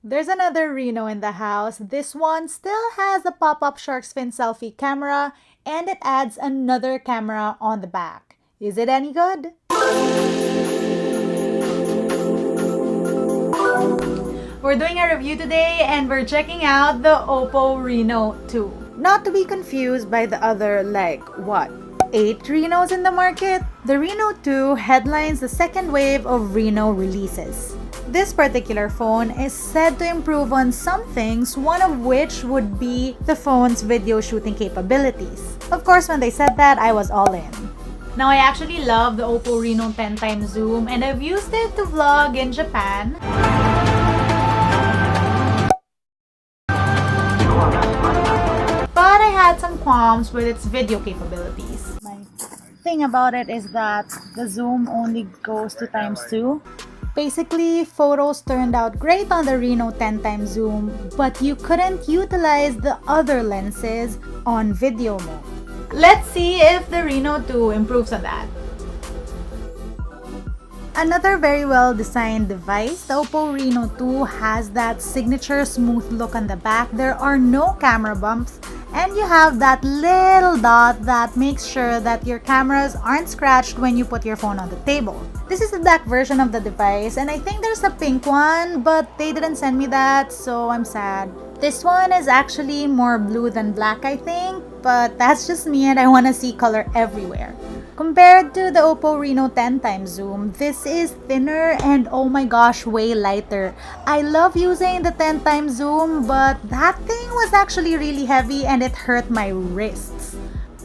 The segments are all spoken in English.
There's another Reno in the house. This one still has a pop-up shark fin selfie camera and it adds another camera on the back. Is it any good? We're doing a review today and we're checking out the OPPO Reno 2. Not to be confused by the other, like, what? 8 Renos in the market? The Reno 2 headlines the second wave of Reno releases. This particular phone is said to improve on some things, one of which would be the phone's video shooting capabilities. Of course, when they said that, I was all in. Now, I actually love the OPPO Reno 10x zoom and I've used it to vlog in Japan. But I had some qualms with its video capabilities. My thing about it is that the zoom only goes to ×2. Basically, photos turned out great on the Reno 10x zoom, but you couldn't utilize the other lenses on video mode. Let's see if the Reno 2 improves on that. Another very well designed device, the OPPO Reno 2 has that signature smooth look on the back. There are no camera bumps and you have that little dot that makes sure that your cameras aren't scratched when you put your phone on the table. This is the black version of the device and I think there's a pink one, but they didn't send me that, so I'm sad. This one is actually more blue than black, I think, but that's just me and I want to see color everywhere. Compared to the OPPO Reno 10x zoom, this is thinner and oh my gosh, way lighter. I love using the 10x zoom, but that thing was actually really heavy and it hurt my wrists.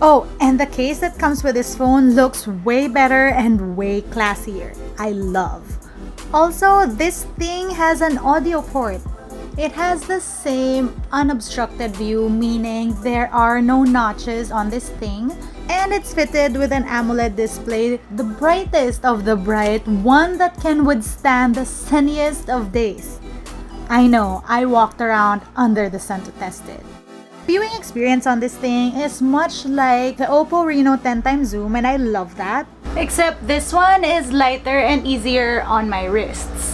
Oh, and the case that comes with this phone looks way better and way classier. I love. Also, this thing has an audio port. It has the same unobstructed view, meaning there are no notches on this thing, and it's fitted with an AMOLED display, the brightest of the bright, one that can withstand the sunniest of days. I know, I walked around under the sun to test it. Viewing experience on this thing is much like the OPPO Reno 10x zoom and I love that. Except this one is lighter and easier on my wrists.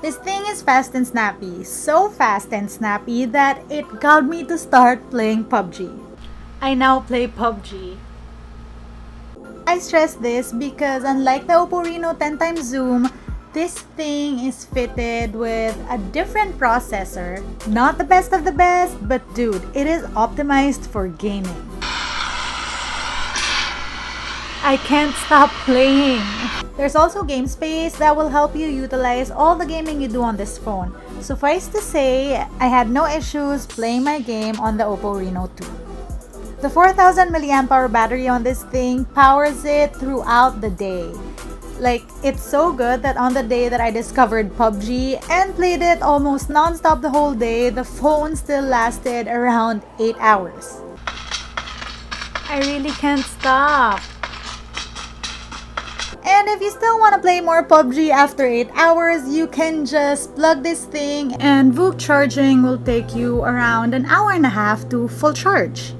This thing is fast and snappy, so fast and snappy that it got me to start playing PUBG. I now play PUBG. I stress this because unlike the OPPO Reno 10x zoom, this thing is fitted with a different processor. Not the best of the best, but dude, it is optimized for gaming. I can't stop playing. There's also game space that will help you utilize all the gaming you do on this phone. Suffice to say, I had no issues playing my game on the OPPO Reno 2. The 4000 mAh battery on this thing powers it throughout the day. Like, it's so good that on the day that I discovered PUBG and played it almost non-stop the whole day, the phone still lasted around 8 hours. I really can't stop. And if you still want to play more PUBG after 8 hours, you can just plug this thing and VOOC charging will take you around an hour and a half to full charge.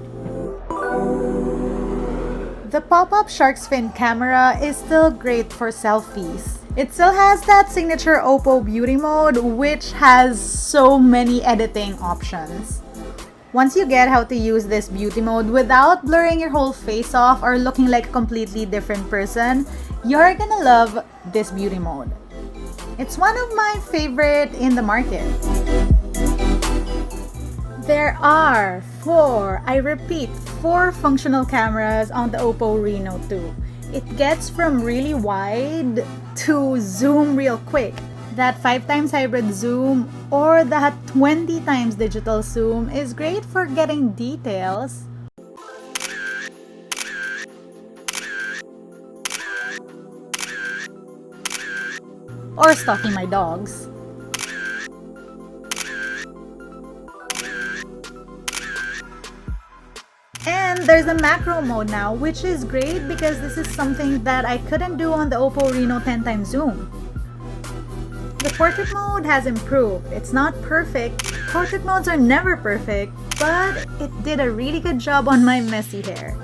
The pop-up shark's fin camera is still great for selfies. It still has that signature OPPO beauty mode, which has so many editing options. Once you get how to use this beauty mode without blurring your whole face off or looking like a completely different person, you're gonna love this beauty mode. It's one of my favorite in the market. There are 4 functional cameras on the OPPO Reno 2. It gets from really wide to zoom real quick. That 5x hybrid zoom or that 20x digital zoom is great for getting details. Or stalking my dogs. And there's a macro mode now, which is great because this is something that I couldn't do on the OPPO Reno 10x zoom. The portrait mode has improved. It's not perfect. Portrait modes are never perfect, but it did a really good job on my messy hair.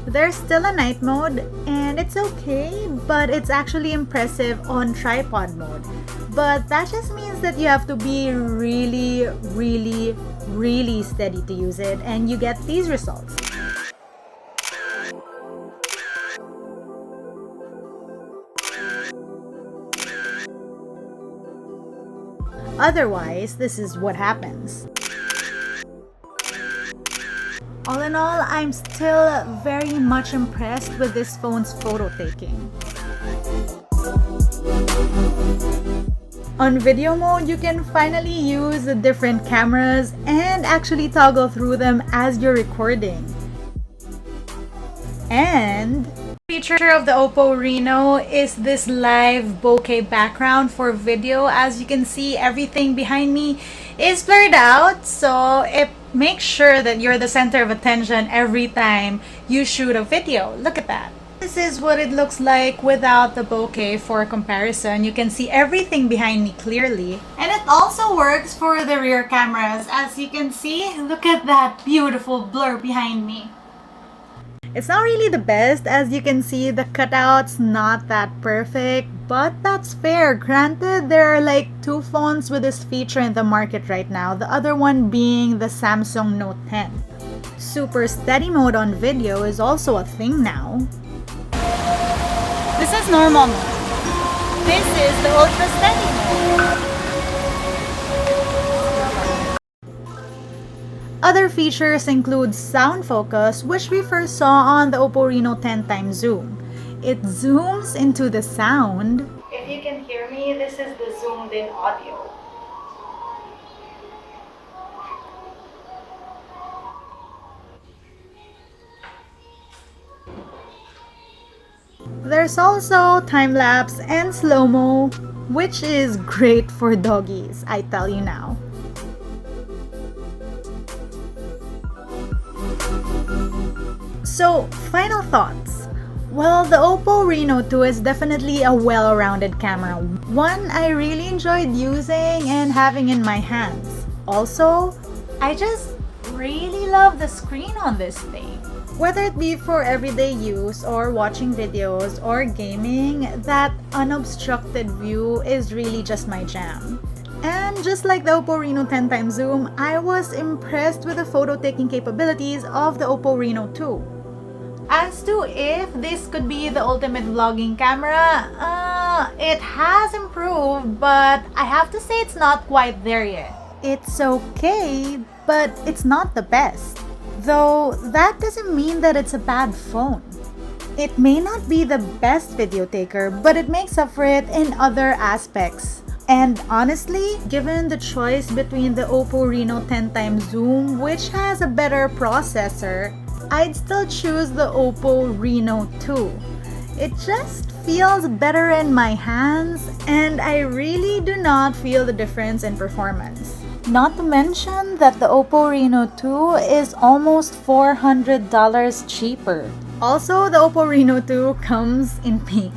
There's still a night mode, and it's okay, but it's actually impressive on tripod mode. But that just means that you have to be really, really, really steady to use it, and you get these results. Otherwise, this is what happens. All in all, I'm still very much impressed with this phone's photo taking. On video mode, you can finally use the different cameras and actually toggle through them as you're recording. And feature of the OPPO Reno is this live bokeh background for video. As you can see, everything behind me is blurred out, so it makes sure that you're the center of attention every time you shoot a video. Look at that. This is what it looks like without the bokeh for comparison. You can see everything behind me clearly. And it also works for the rear cameras. As you can see, look at that beautiful blur behind me. It's not really the best. As you can see, the cutout's not that perfect, but that's fair. Granted, there are like 2 phones with this feature in the market right now, the other one being the Samsung Note 10. Super steady mode on video is also a thing now. This is normal mode. This is the ultra steady mode. Other features include sound focus, which we first saw on the OPPO Reno 10x zoom. It zooms into the sound. If you can hear me, this is the zoomed in audio. There's also time-lapse and slow-mo, which is great for doggies, I tell you now. So, final thoughts. Well, the OPPO Reno 2 is definitely a well-rounded camera. One I really enjoyed using and having in my hands. Also, I just really love the screen on this thing. Whether it be for everyday use or watching videos or gaming, that unobstructed view is really just my jam. And just like the OPPO Reno 10x zoom, I was impressed with the photo taking capabilities of the OPPO Reno 2. As to if this could be the ultimate vlogging camera, it has improved, but I have to say it's not quite there yet. It's okay, but it's not the best. Though that doesn't mean that it's a bad phone. It may not be the best video taker, but it makes up for it in other aspects. And honestly, given the choice between the OPPO Reno 10x zoom, which has a better processor, I'd still choose the OPPO Reno 2. It just feels better in my hands, and I really do not feel the difference in performance. Not to mention that the OPPO Reno 2 is almost $400 cheaper. Also, the OPPO Reno 2 comes in pink.